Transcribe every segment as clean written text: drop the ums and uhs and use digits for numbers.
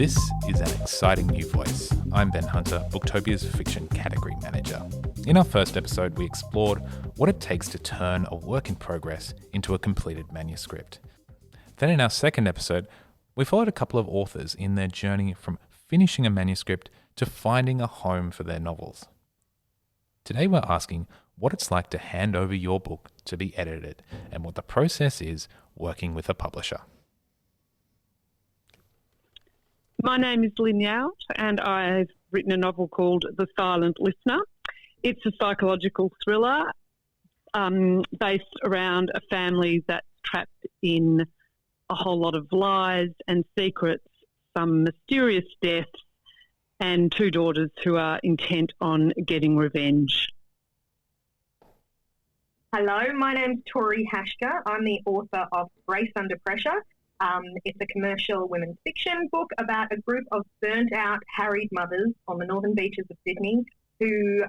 This is an exciting new voice. I'm Ben Hunter, Booktopia's fiction category manager. In our first episode, we explored what it takes to turn a work in progress into a completed manuscript. Then in our second episode, we followed a couple of authors in their journey from finishing a manuscript to finding a home for their novels. Today we're asking what it's like to hand over your book to be edited and what the process is working with a publisher. My name is Lyn Yeowart and I've written a novel called The Silent Listener. It's a psychological thriller based around a family that's trapped in a whole lot of lies and secrets, some mysterious deaths, and two daughters who are intent on getting revenge. Hello, my name's Tori Haschka. I'm the author of Grace Under Pressure. It's a commercial women's fiction book about a group of burnt-out, harried mothers on the northern beaches of Sydney who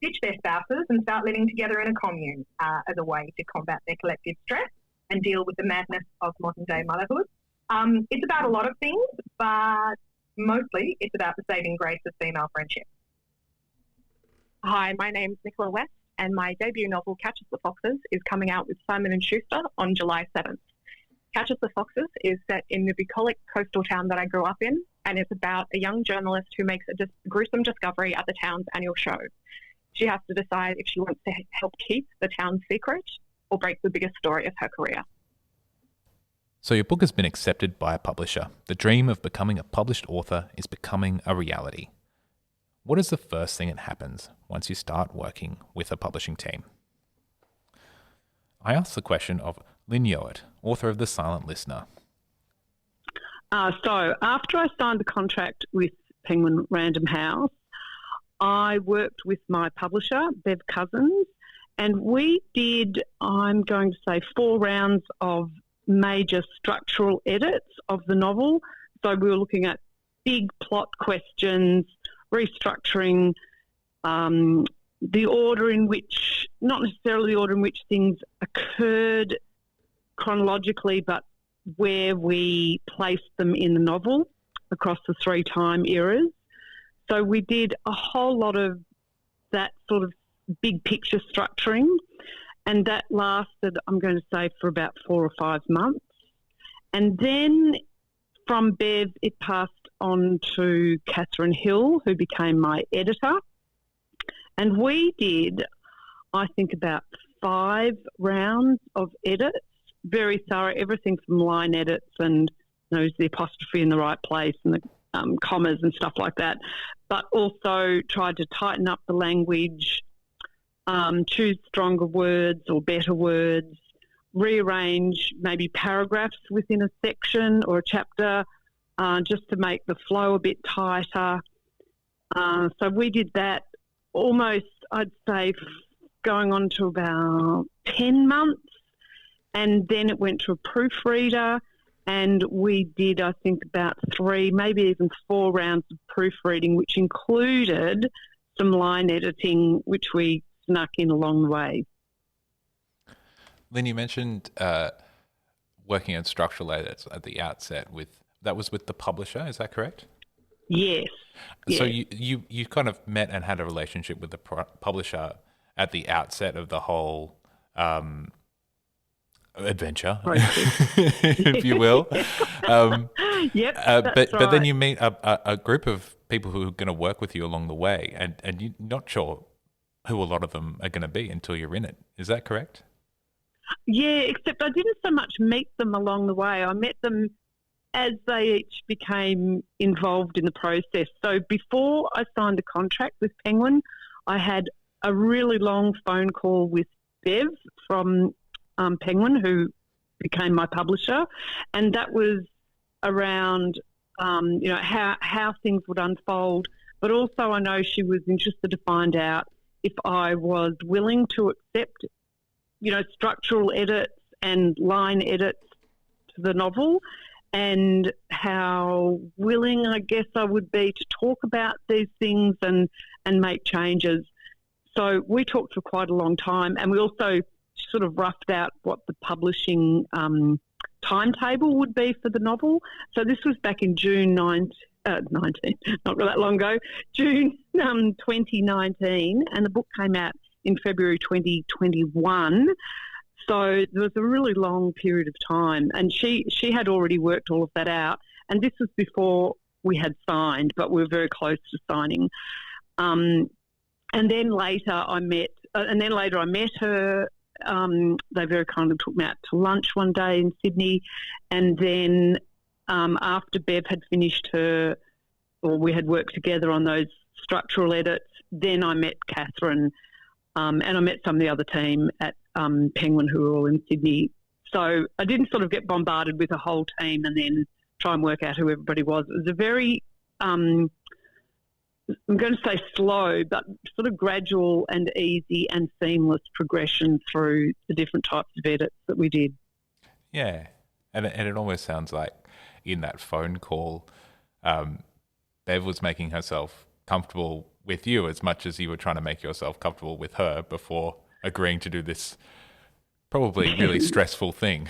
ditch their spouses and start living together in a commune as a way to combat their collective stress and deal with the madness of modern-day motherhood. It's about a lot of things, but mostly it's about the saving grace of female friendship. Hi, my name's Nicola, and my debut novel, Catches the Foxes, is coming out with Simon & Schuster on July 7th. Catches the Foxes is set in the bucolic coastal town that I grew up in, and it's about a young journalist who makes a gruesome discovery at the town's annual show. She has to decide if she wants to help keep the town's secret or break the biggest story of her career. So your book has been accepted by a publisher. The dream of becoming a published author is becoming a reality. What is the first thing that happens once you start working with a publishing team? I asked the question of Lyn Yeowart, author of The Silent Listener. So after I signed the contract with Penguin Random House, I worked with my publisher, Bev Cousins, and we did, I'm going to say, 4 rounds of major structural edits of the novel. So we were looking at big plot questions, restructuring, the order in which, not necessarily the order in which things occurred chronologically, but where we placed them in the novel across the 3 time eras. So we did a whole lot of that sort of big picture structuring, and that lasted, I'm going to say, for about 4 or 5 months. And then from Bev, it passed on to Catherine Hill, who became my editor. And we did, I think, about 5 rounds of edits, very thorough, everything from line edits and, is the apostrophe in the right place and the commas and stuff like that, but also tried to tighten up the language, choose stronger words or better words, rearrange maybe paragraphs within a section or a chapter just to make the flow a bit tighter. So we did that almost, I'd say, going on to about 10 months, and then it went to a proofreader, and we did, I think, about 3, maybe even 4 rounds of proofreading, which included some line editing, which we snuck in along the way. Lyn, you mentioned working on structural edits at the outset. That was with the publisher, is that correct? Yes. So yes. you kind of met and had a relationship with the publisher at the outset of the whole adventure, if you will. Yep, but then you meet a group of people who are going to work with you along the way, and you're not sure who a lot of them are going to be until you're in it. Is that correct? Yeah, except I didn't so much meet them along the way. I met them as they each became involved in the process. So before I signed the contract with Penguin, I had a really long phone call with Bev from Penguin, who became my publisher, and that was around how things would unfold, but also I know she was interested to find out if I was willing to accept structural edits and line edits to the novel, and how willing I guess I would be to talk about these things and make changes. So we talked for quite a long time, and we also sort of roughed out what the publishing timetable would be for the novel. So this was back in June 19, not that long ago, June 2019, and the book came out in February 2021. So there was a really long period of time, and she had already worked all of that out, and this was before we had signed, but we were very close to signing. And then later I met her. They very kindly took me out to lunch one day in Sydney, and then after Bev had finished we had worked together on those structural edits, then I met Catherine, and I met some of the other team at Penguin who were all in Sydney. So I didn't sort of get bombarded with a whole team and then try and work out who everybody was. It was a very, I'm going to say slow, but sort of gradual and easy and seamless progression through the different types of edits that we did. Yeah, and it almost sounds like in that phone call, Bev was making herself comfortable with you as much as you were trying to make yourself comfortable with her before agreeing to do this probably really stressful thing.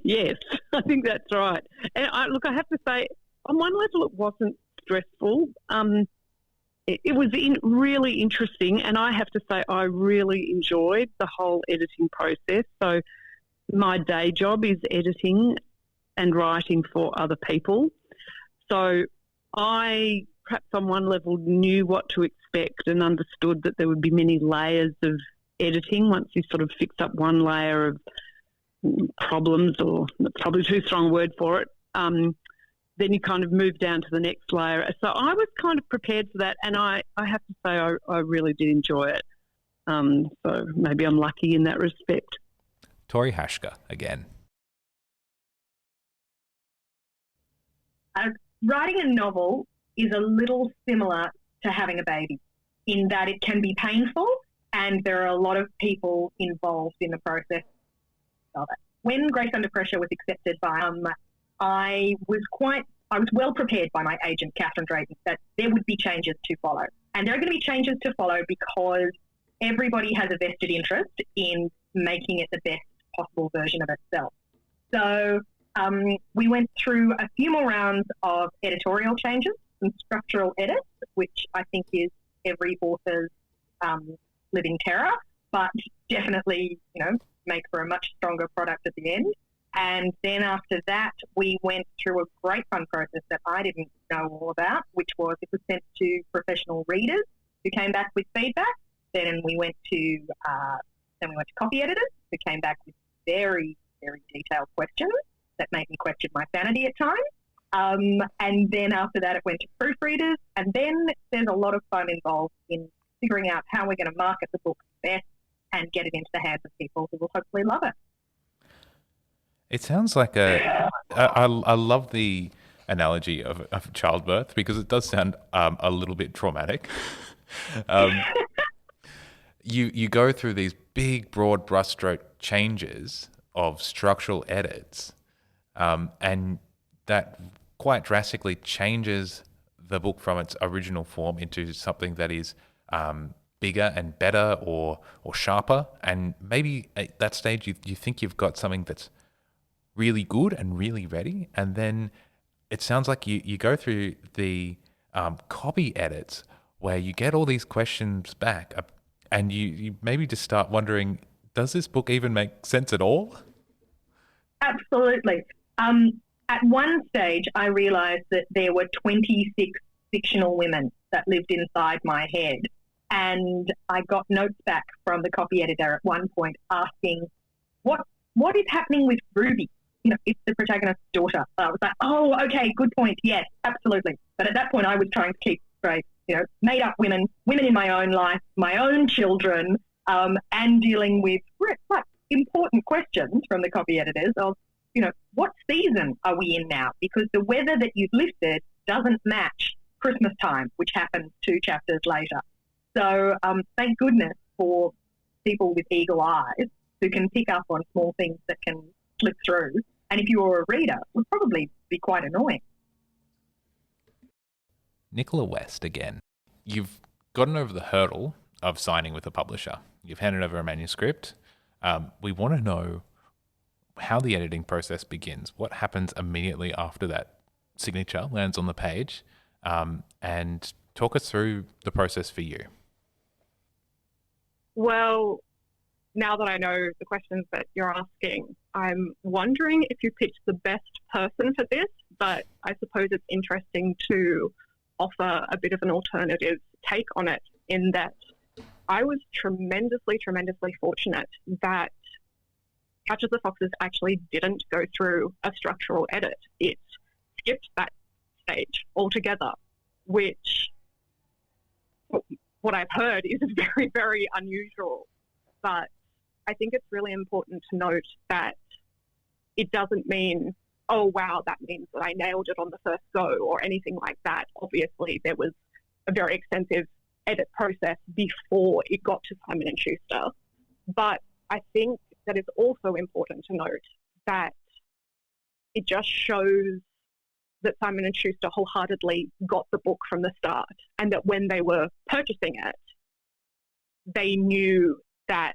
Yes, I think that's right. And I have to say, on one level, it wasn't stressful. It was really interesting, and I have to say I really enjoyed the whole editing process. So my day job is editing and writing for other people. So I, perhaps on one level, knew what to expect and understood that there would be many layers of editing once you sort of fix up one layer of problems, or that's probably too strong a word for it. Then you kind of move down to the next layer. So I was kind of prepared for that, and I have to say I really did enjoy it. So maybe I'm lucky in that respect. Tori Haschka again. Writing a novel is a little similar to having a baby in that it can be painful, and there are a lot of people involved in the process of it. When Grace Under Pressure was accepted by I was well prepared by my agent, Catherine Drayton, that there would be changes to follow. And there are going to be changes to follow because everybody has a vested interest in making it the best possible version of itself. So we went through a few more rounds of editorial changes, some structural edits, which I think is every author's living terror, but definitely, make for a much stronger product at the end. And then after that, we went through a great fun process that I didn't know all about, which was it was sent to professional readers who came back with feedback. Then we went to copy editors who came back with very, very detailed questions that made me question my sanity at times. And then after that, it went to proofreaders. And then there's a lot of fun involved in figuring out how we're going to market the book best and get it into the hands of people who will hopefully love it. It sounds like I love the analogy of childbirth because it does sound a little bit traumatic. You go through these big, broad brushstroke changes of structural edits, and that quite drastically changes the book from its original form into something that is bigger and better or sharper. And maybe at that stage you think you've got something that's really good and really ready, and then it sounds like you go through the copy edits where you get all these questions back, and you maybe just start wondering, does this book even make sense at all? Absolutely. At one stage, I realised that there were 26 fictional women that lived inside my head, and I got notes back from the copy editor at one point asking, what is happening with Ruby? It's the protagonist's daughter. I was like, oh, okay, good point. Yes, absolutely. But at that point, I was trying to keep straight, made up women in my own life, my own children, and dealing with quite important questions from the copy editors of, what season are we in now? Because the weather that you've listed doesn't match Christmas time, which happens 2 chapters later. So thank goodness for people with eagle eyes who can pick up on small things that can slip through. And if you were a reader, it would probably be quite annoying. Nicola West again. You've gotten over the hurdle of signing with a publisher. You've handed over a manuscript. We want to know how the editing process begins. What happens immediately after that signature lands on the page, and talk us through the process for you. Well, now that I know the questions that you're asking, I'm wondering if you picked the best person for this, but I suppose it's interesting to offer a bit of an alternative take on it, in that I was tremendously fortunate that Catches the Foxes actually didn't go through a structural edit. It skipped that stage altogether, which, what I've heard, is very, very unusual. But I think it's really important to note that it doesn't mean, oh, wow, that means that I nailed it on the first go or anything like that. Obviously, there was a very extensive edit process before it got to Simon & Schuster. But I think that it's also important to note that it just shows that Simon & Schuster wholeheartedly got the book from the start, and that when they were purchasing it, they knew that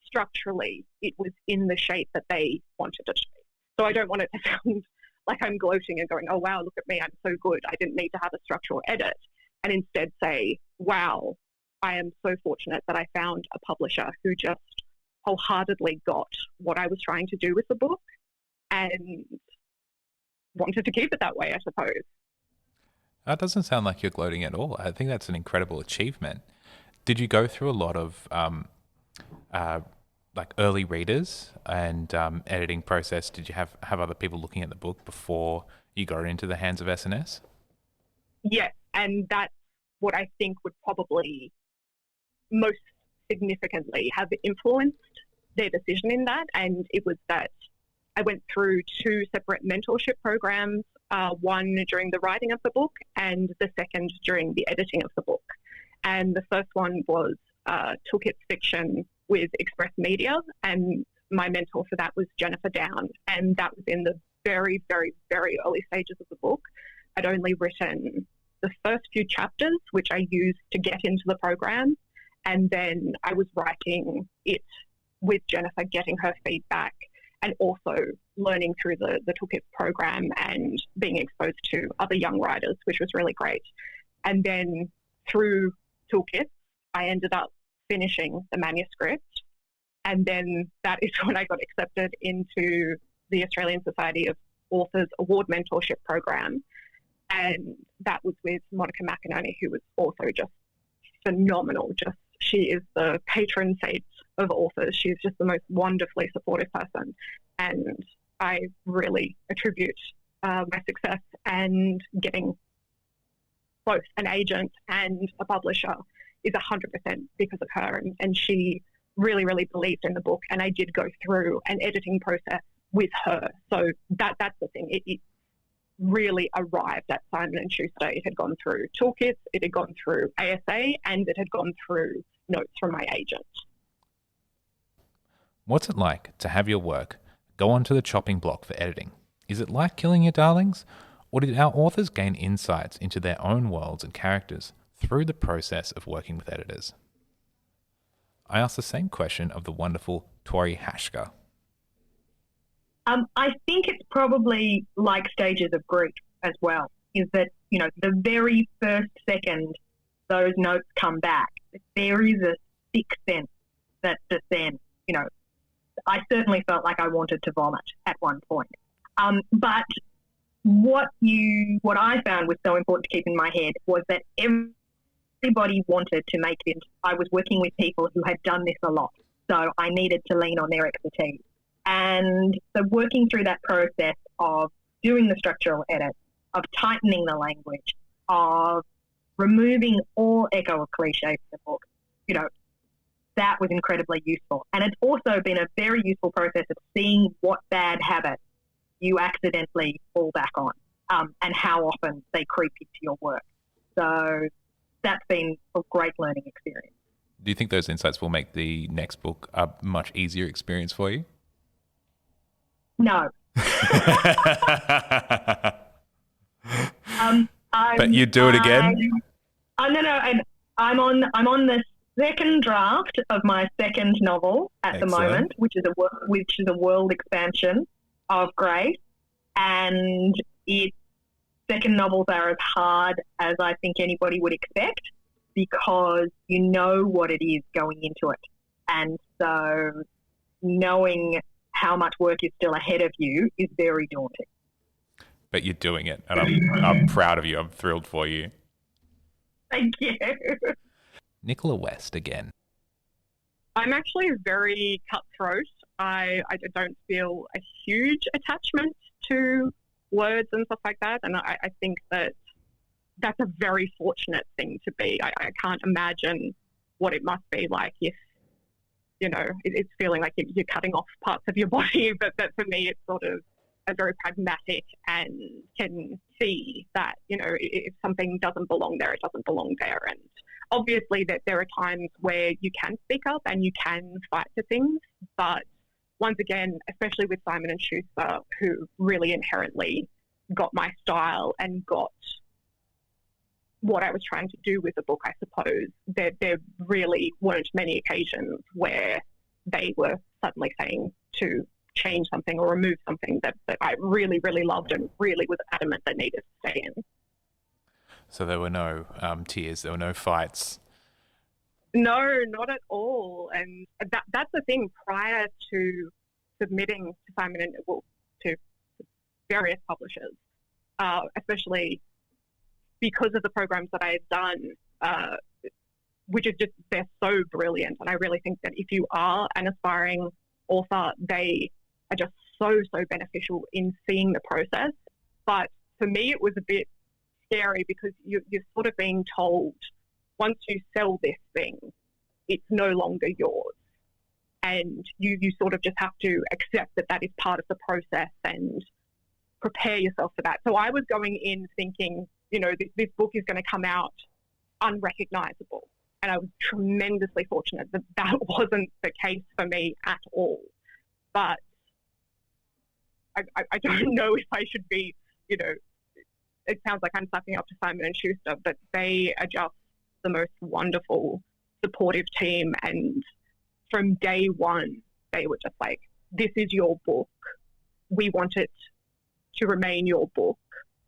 structurally it was in the shape that they wanted it to be. So I don't want it to sound like I'm gloating and going, oh, wow, look at me, I'm so good, I didn't need to have a structural edit, and instead say, wow, I am so fortunate that I found a publisher who just wholeheartedly got what I was trying to do with the book and wanted to keep it that way, I suppose. That doesn't sound like you're gloating at all. I think that's an incredible achievement. Did you go through a lot of like early readers and editing process? Did you have other people looking at the book before you got it into the hands of SNS? Yes, and that's what I think would probably most significantly have influenced their decision in that. And it was that I went through two separate mentorship programs, one during the writing of the book and the second during the editing of the book. And the first one was Toolkit Fiction with Express Media, and my mentor for that was Jennifer Down, and that was in the very, very, very early stages of the book. I'd only written the first few chapters, which I used to get into the program, and then I was writing it with Jennifer, getting her feedback, and also learning through the Toolkit program and being exposed to other young writers, which was really great. And then through Toolkit, I ended up finishing the manuscript, and then that is when I got accepted into the Australian Society of Authors Award Mentorship Program, and that was with Monica McInerney, who was also just phenomenal. She is the patron saint of authors. She's just the most wonderfully supportive person, and I really attribute my success and getting both an agent and a publisher is 100% because of her, and she really, really believed in the book, and I did go through an editing process with her. So that's the thing. It really arrived at Simon & Schuster. It had gone through Toolkits, it had gone through ASA, and it had gone through notes from my agent. What's it like to have your work go onto the chopping block for editing? Is it like Killing Your Darlings? Or did our authors gain insights into their own worlds and characters through the process of working with editors? I asked the same question of the wonderful Tori Haschka. I think it's probably like stages of grief as well, is that, the very first second those notes come back, there is a sixth sense that just then, I certainly felt like I wanted to vomit at one point. But what I found was so important to keep in my head was that everybody wanted to make it. I was working with people who had done this a lot, so I needed to lean on their expertise. And so working through that process of doing the structural edit, of tightening the language, of removing all echo of cliches in the book, that was incredibly useful. And it's also been a very useful process of seeing what bad habits you accidentally fall back on, and how often they creep into your work. So that's been a great learning experience. Do you think those insights will make the next book a much easier experience for you? No. But you do it again? No. And I'm on the second draft of my second novel at the moment, which is a world expansion of Grace, and its second novels are as hard as I think anybody would expect because you know what it is going into it, and so knowing how much work is still ahead of you is very daunting. But you're doing it, and I'm proud of you. I'm thrilled for you. Thank you. Nicola West again. I'm actually very cutthroat. I don't feel a huge attachment to words and stuff like that, and I think that that's a very fortunate thing to be. I can't imagine what it must be like if, it's feeling like you're cutting off parts of your body, but for me it's sort of a very pragmatic and can see that, if something doesn't belong there, it doesn't belong there. And obviously that there are times where you can speak up and you can fight for things, but once again, especially with Simon & Schuster, who really inherently got my style and got what I was trying to do with the book, I suppose, there really weren't many occasions where they were suddenly saying to change something or remove something that I really, really loved and really was adamant that needed to stay in. So there were no tears, there were no fights? No, not at all. And that's the thing. Prior to submitting to Simon to various publishers, especially because of the programs that I had done, which is just, they're so brilliant. And I really think that if you are an aspiring author, they are just so beneficial in seeing the process. But for me, it was a bit scary because you're sort of being told, once you sell this thing, it's no longer yours. And you sort of just have to accept that is part of the process and prepare yourself for that. So I was going in thinking, this book is going to come out unrecognizable. And I was tremendously fortunate that wasn't the case for me at all. But I don't know if I should be, it sounds like I'm sucking up to Simon & Schuster, but they are just the most wonderful, supportive team. And from day one, they were just like, this is your book. We want it to remain your book.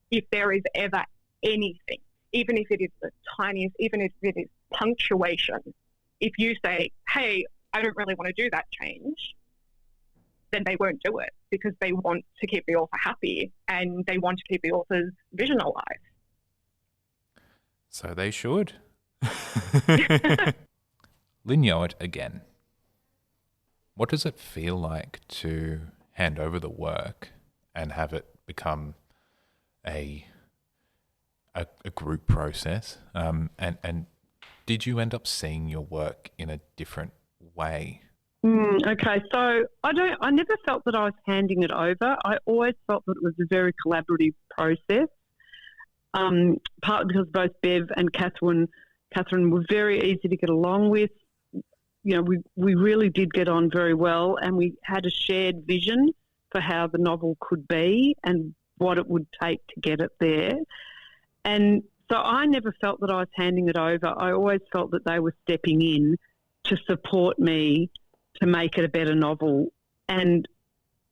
If there is ever anything, even if it is the tiniest, even if it is punctuation, if you say, hey, I don't really want to do that change, then they won't do it because they want to keep the author happy and they want to keep the author's vision alive. So they should. Lyn Yeowart again. What does it feel like to hand over the work and have it become a group process? And did you end up seeing your work in a different way? Okay, so I never felt that I was handing it over. I always felt that it was a very collaborative process. Partly because both Bev and Catherine were very easy to get along with. We really did get on very well, and we had a shared vision for how the novel could be and what it would take to get it there. And so I never felt that I was handing it over. I always felt that they were stepping in to support me to make it a better novel. And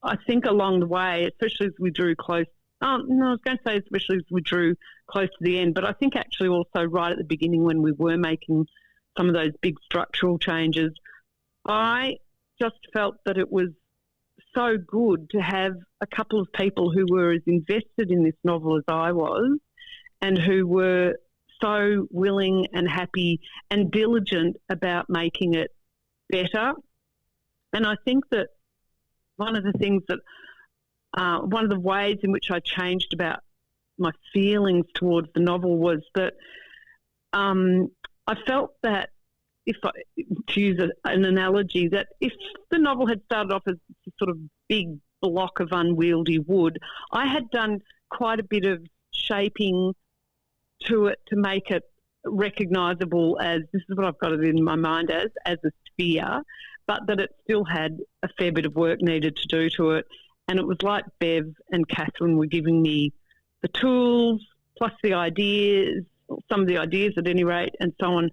I think along the way, especially as we drew close, I was going to say especially as we drew close to the end, but I think actually also right at the beginning when we were making some of those big structural changes, I just felt that it was so good to have a couple of people who were as invested in this novel as I was and who were so willing and happy and diligent about making it better. And I think that one of the ways in which I changed about my feelings towards the novel was that I felt that to use an analogy, that if the novel had started off as a sort of big block of unwieldy wood, I had done quite a bit of shaping to it to make it recognisable as, this is what I've got it in my mind as a sphere, but that it still had a fair bit of work needed to do to it. And it was like Bev and Catherine were giving me the tools, plus the ideas, some of the ideas at any rate, and so on,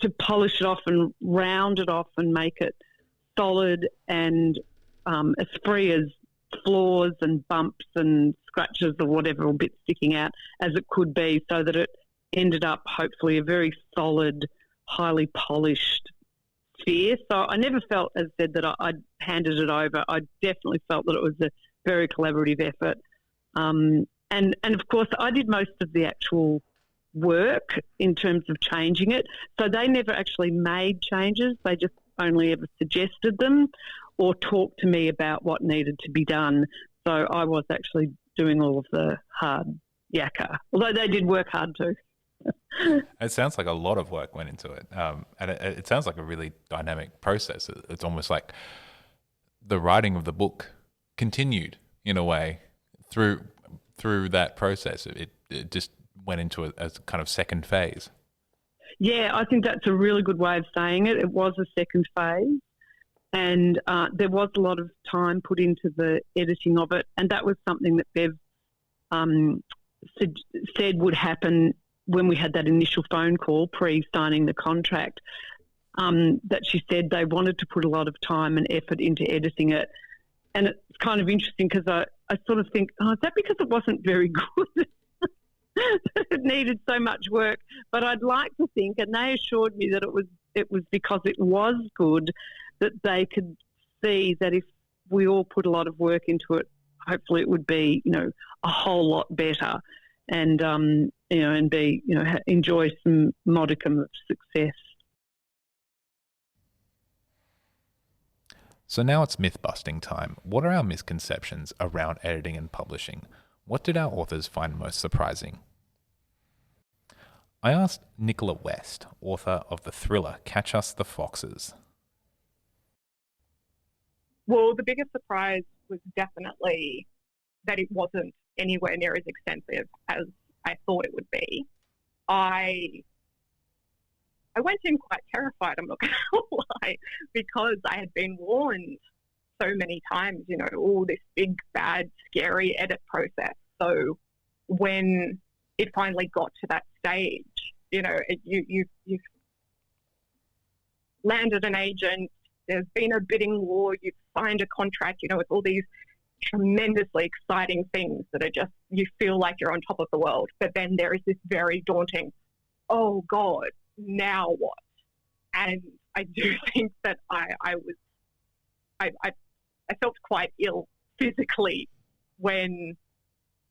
to polish it off and round it off and make it solid and as free as flaws and bumps and scratches or whatever, or bits sticking out as it could be, so that it ended up hopefully a very solid, highly polished sphere. So I never felt, as I said, that I handed it over. I definitely felt that it was a very collaborative effort. And of course, I did most of the actual work in terms of changing it. So they never actually made changes. They just only ever suggested them or talked to me about what needed to be done. So I was actually doing all of the hard yakka, although they did work hard too. It sounds like a lot of work went into it. And it sounds like a really dynamic process. It's almost like the writing of the book continued in a way through that process. It just went into a kind of second phase. Yeah, I think that's a really good way of saying it. It was a second phase, and there was a lot of time put into the editing of it, and that was something that Bev said would happen when we had that initial phone call pre-signing the contract, that she said they wanted to put a lot of time and effort into editing it. And it's kind of interesting because I sort of think, is that because it wasn't very good? It needed so much work. But I'd like to think, and they assured me that it was because it was good, that they could see that if we all put a lot of work into it, hopefully it would be, a whole lot better, and and be, enjoy some modicum of success. So now it's myth-busting time. What are our misconceptions around editing and publishing? What did our authors find most surprising? I asked Nicola West, author of the thriller Catch Us the Foxes. Well, the biggest surprise was definitely that it wasn't anywhere near as extensive as I thought it would be. I went in quite terrified, I'm not going to lie, because I had been warned so many times, this big, bad, scary edit process. So when it finally got to that stage, you've landed an agent, there's been a bidding war, you've signed a contract, it's all these tremendously exciting things that are just, you feel like you're on top of the world. But then there is this very daunting, oh God, now what? And I do think that I felt quite ill physically when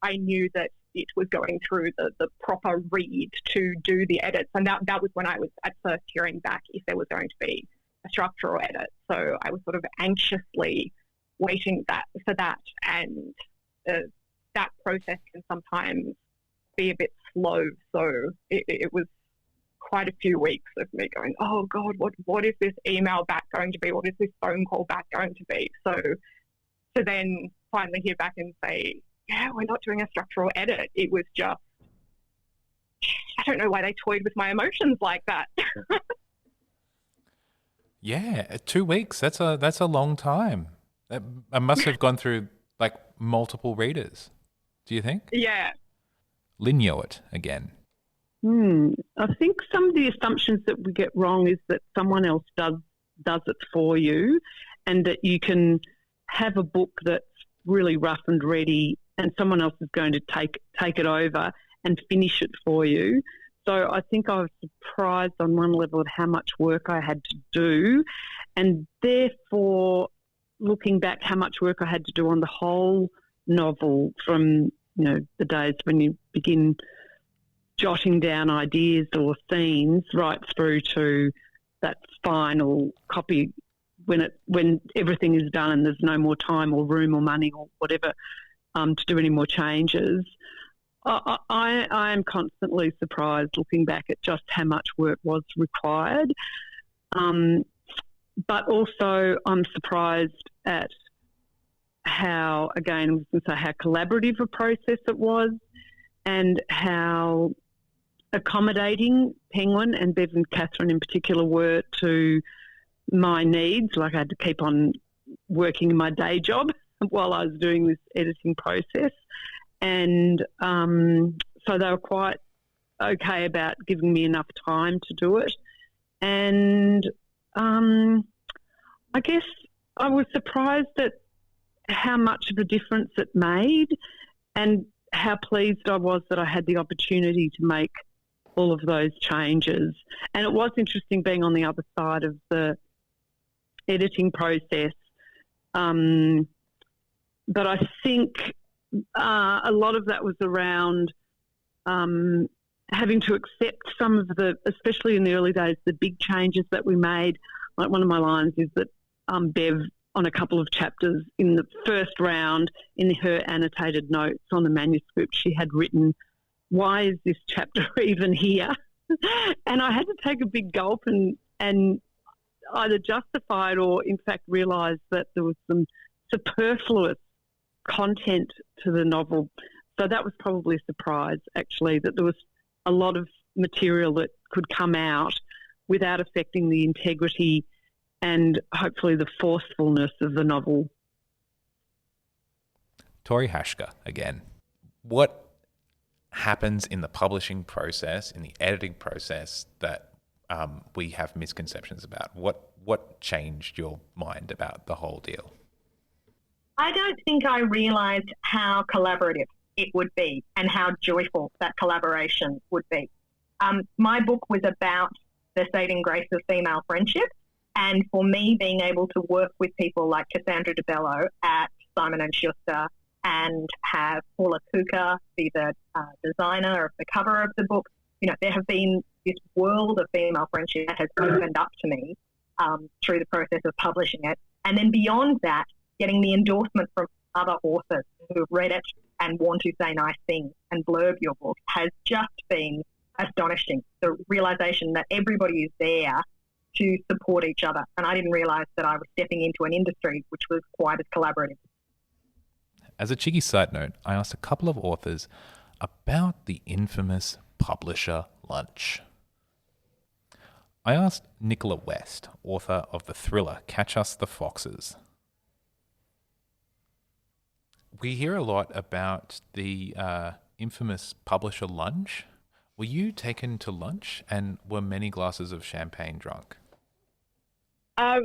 I knew that it was going through the proper read to do the edits. And that was when I was at first hearing back if there was going to be a structural edit. So I was sort of anxiously waiting for that. And that process can sometimes be a bit slow. So it was quite a few weeks of me going, oh God, what is this email back going to be? What is this phone call back going to be? So to then finally hear back and say, yeah, we're not doing a structural edit. It was just, I don't know why they toyed with my emotions like that. Yeah, 2 weeks. That's a long time. I must have gone through like multiple readers. Do you think? Yeah. Lyn Yeowart again. I think some of the assumptions that we get wrong is that someone else does it for you, and that you can have a book that's really rough and ready and someone else is going to take it over and finish it for you. So I think I was surprised on one level at how much work I had to do, and therefore looking back how much work I had to do on the whole novel from, the days when you begin jotting down ideas or scenes right through to that final copy when everything is done and there's no more time or room or money or whatever to do any more changes. I am constantly surprised looking back at just how much work was required. But also I'm surprised at how, again, I was going to say how collaborative a process it was and how accommodating Penguin and Bev and Catherine in particular were to my needs. Like I had to keep on working in my day job while I was doing this editing process. And so they were quite okay about giving me enough time to do it. And I guess I was surprised at how much of a difference it made and how pleased I was that I had the opportunity to make all of those changes. And it was interesting being on the other side of the editing process. But I think a lot of that was around having to accept some of the, especially in the early days, the big changes that we made. Like one of my lines is that Bev, on a couple of chapters in the first round, in her annotated notes on the manuscript, she had written, "Why is this chapter even here?" And I had to take a big gulp and either justify it or, in fact, realise that there was some superfluous content to the novel. So that was probably a surprise, actually, that there was a lot of material that could come out without affecting the integrity and hopefully the forcefulness of the novel. Tori Haschka again. What happens in the publishing process, in the editing process, that we have misconceptions about? What changed your mind about the whole deal? I don't think I realised how collaborative it would be and how joyful that collaboration would be. My book was about the saving grace of female friendship, and for me, being able to work with people like Cassandra DeBello at Simon & Schuster and have Paula Kuka be the designer of the cover of the book, there have been this world of female friendship that has opened up to me through the process of publishing it. And then beyond that, getting the endorsement from other authors who have read it and want to say nice things and blurb your book has just been astonishing. The realisation that everybody is there to support each other. And I didn't realise that I was stepping into an industry which was quite as collaborative. As a cheeky side note, I asked a couple of authors about the infamous publisher lunch. I asked Nicola West, author of the thriller Catch Us the Foxes. We hear a lot about the infamous publisher lunch. Were you taken to lunch, and were many glasses of champagne drunk? I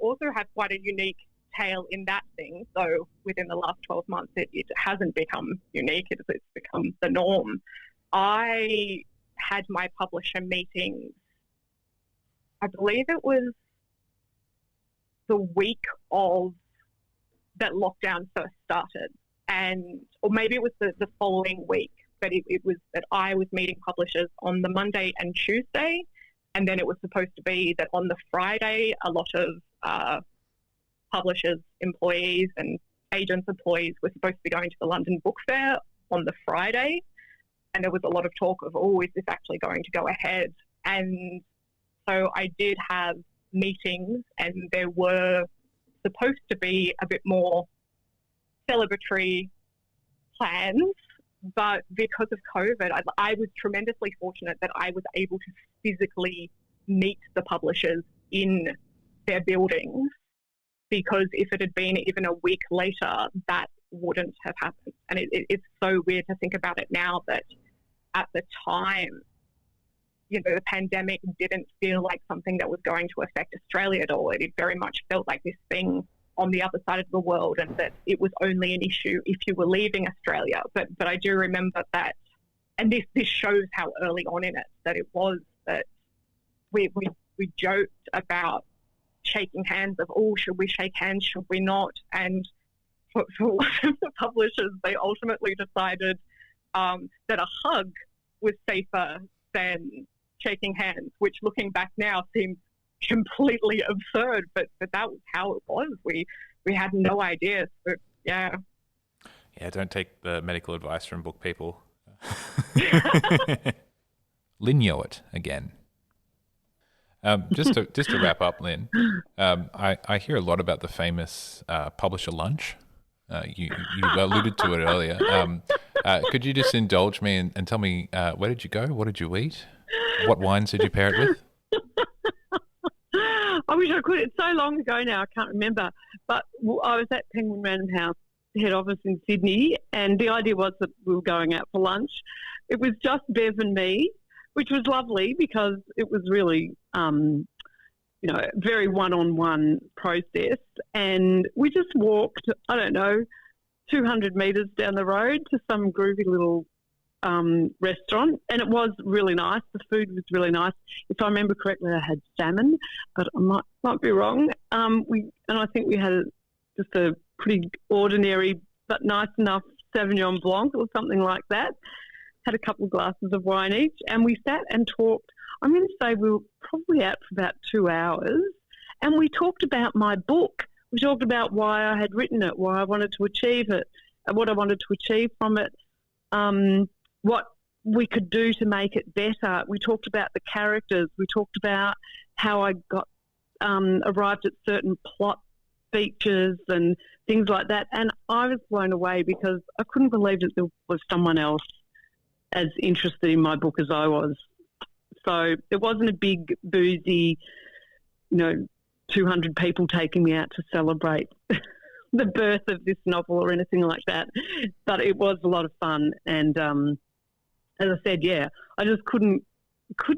also have quite a unique tale in that thing. So within the last 12 months, it hasn't become unique. It's become the norm. I had my publisher meetings, I believe it was the week of that lockdown first started, or maybe it was the following week, but it was that I was meeting publishers on the Monday and Tuesday, and then it was supposed to be that on the Friday, a lot of publishers, employees and agents' employees were supposed to be going to the London Book Fair on the Friday, and there was a lot of talk of, is this actually going to go ahead? And so I did have meetings, and there were supposed to be a bit more celebratory plans, but because of COVID, I was tremendously fortunate that I was able to physically meet the publishers in their buildings, because if it had been even a week later, that wouldn't have happened. And it's so weird to think about it now that at the time, the pandemic didn't feel like something that was going to affect Australia at all. It very much felt like this thing on the other side of the world, and that it was only an issue if you were leaving Australia. But I do remember that, and this shows how early on in it that it was, that we joked about shaking hands of, should we shake hands, should we not? And for one of the publishers, they ultimately decided that a hug was safer than shaking hands, which looking back now seems completely absurd, but that was how it was. We had no idea. So, yeah, don't take the medical advice from book people. Lyn Yeowart again. Just to wrap up, Lyn, I hear a lot about the famous publisher lunch. You alluded to it earlier. Could you just indulge me and tell me, where did you go? What did you eat? What wines did you pair it with? I wish I could. It's so long ago now, I can't remember. But I was at Penguin Random House head office in Sydney, and the idea was that we were going out for lunch. It was just Bev and me. which was lovely because it was really, very one-on-one process. And we just walked, 200 metres down the road to some groovy little restaurant, and it was really nice. The food was really nice. If I remember correctly, I had salmon, but I might be wrong. I think we had just a pretty ordinary but nice enough Sauvignon Blanc or something like that. Had a couple of glasses of wine each, and we sat and talked. I'm going to say we were probably out for about 2 hours, and we talked about my book. We talked about why I had written it, why I wanted to achieve it, what I wanted to achieve from it, what we could do to make it better. We talked about the characters. We talked about how I got arrived at certain plot features and things like that. And I was blown away because I couldn't believe that there was someone else as interested in my book as I was. So it wasn't a big, boozy, 200 people taking me out to celebrate the birth of this novel or anything like that. But it was a lot of fun. And as I said, I just could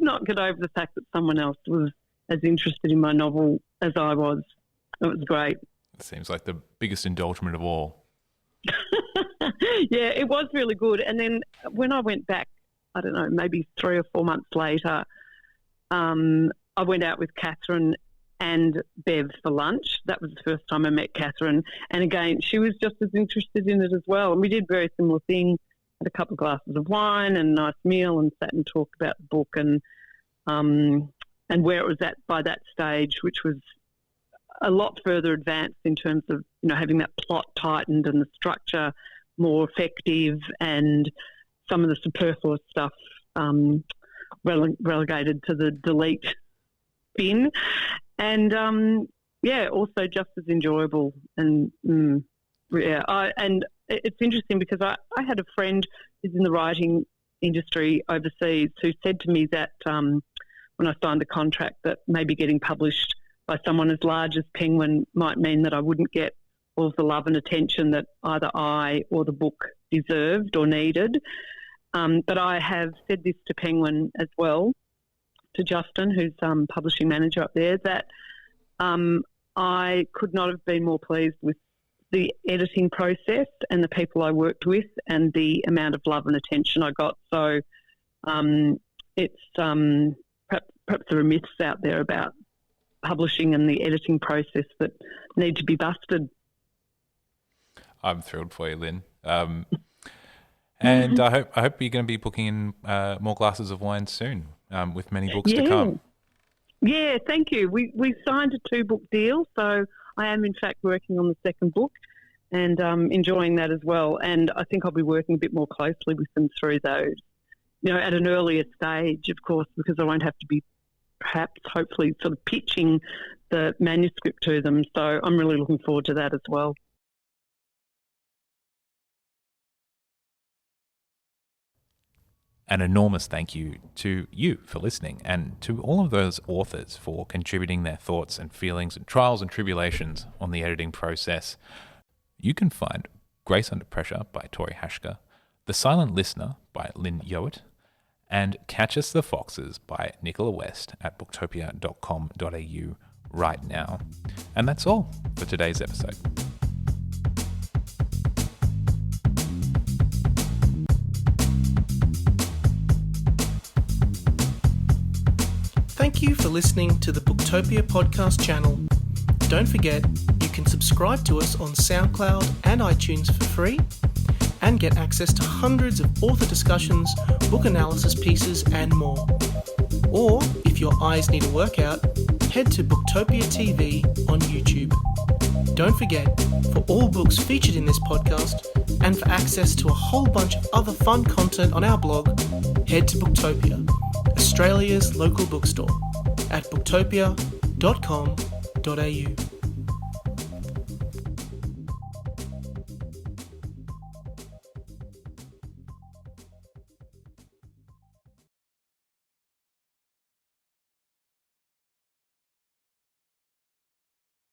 not get over the fact that someone else was as interested in my novel as I was. It was great. It seems like the biggest indulgence of all. Yeah, it was really good. And then when I went back, I don't know, maybe 3 or 4 months later, I went out with Catherine and Bev for lunch. That was the first time I met Catherine. And again, she was just as interested in it as well. And we did very similar things, had a couple of glasses of wine and a nice meal and sat and talked about the book and where it was at by that stage, which was a lot further advanced in terms of, having that plot tightened and the structure more effective and some of the superfluous stuff relegated to the delete bin. And, also just as enjoyable. And, and it's interesting because I had a friend who's in the writing industry overseas who said to me that when I signed the contract that maybe getting published by someone as large as Penguin might mean that I wouldn't get all of the love and attention that either I or the book deserved or needed. But I have said this to Penguin as well, to Justin, who's publishing manager up there, that I could not have been more pleased with the editing process and the people I worked with and the amount of love and attention I got. So it's perhaps there are myths out there about publishing and the editing process that need to be busted. I'm thrilled for you, Lyn. And I hope you're going to be booking in more glasses of wine soon, with many books to come. Yeah, thank you. We signed a 2-book deal, so I am in fact working on the second book and enjoying that as well. And I think I'll be working a bit more closely with them through those, at an earlier stage, of course, because I won't have to be perhaps hopefully sort of pitching the manuscript to them. So I'm really looking forward to that as well. An enormous thank you to you for listening and to all of those authors for contributing their thoughts and feelings and trials and tribulations on the editing process. You can find Grace Under Pressure by Tori Haschka, The Silent Listener by Lyn Yeowart, and Catch Us the Foxes by Nicola West at booktopia.com.au right now. And that's all for today's episode. Thank you for listening to the Booktopia podcast channel. Don't forget, you can subscribe to us on SoundCloud and iTunes for free and get access to hundreds of author discussions, book analysis pieces, and more. Or, if your eyes need a workout, head to Booktopia TV on YouTube. Don't forget, for all books featured in this podcast and for access to a whole bunch of other fun content on our blog, head to Booktopia, Australia's local bookstore, at booktopia.com.au.